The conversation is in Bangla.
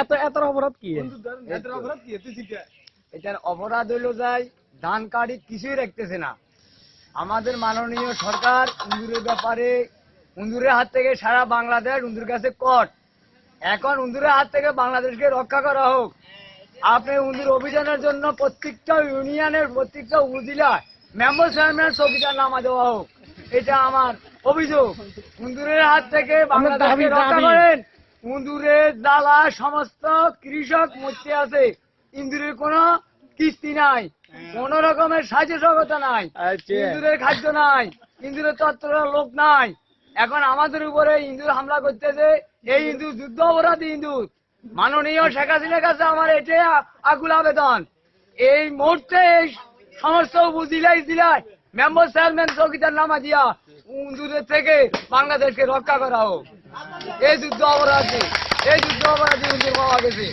এত এত অপরাধ কি? এটার অপরাধ হইলো যায় ধান কার্ড কিছুই রাখতেছে না। আমাদের মাননীয় সরকার ইন্দুরের ব্যাপারে, ইন্দুরের হাত থেকে সারা বাংলাদেশ ইন্দুর কাছে কট, এখন ইন্দুরের হাত থেকে বাংলাদেশকে রক্ষা করা হোক। আপনি ইন্দুর অভিযানের জন্য প্রত্যেকটা ইউনিয়নের প্রত্যেকটা উপজেলায় মেম্বার চেয়ারম্যান চৌকিদার নামা দেওয়া হোক, এটা আমার অভিযোগ। ইন্দুরের হাত থেকে বাংলাদেশকে রক্ষা করেন। ইন্দুরের দালা সমস্ত কৃষক মরতে আছে, ইন্দুরের কোনো কিস্তি নাই, কোন রকমের সাহায্য সহযোগিতা নাই, ইন্দুরের খাদ্য নাই, ইন্দুরের তত্ত্বের লোক নাই। এখন আমাদের উপরে ইন্দুর হামলা করতেছে, এই ইন্দুর যুদ্ধ অপরাধী ইন্দুর। মাননীয় শেখ হাসিনার কাছে আমার এটাই আকুল আবেদন, এই মুহূর্তে এই সমস্ত উপজেলায় জেলায় মেম্বার চেয়ারম্যান চৌকিদার নামা দিয়া ইন্দুরের থেকে বাংলাদেশকে রক্ষা করা হোক। এই যুদ্ধ অপরাধী ইন্দুর পাওয়া গেছে।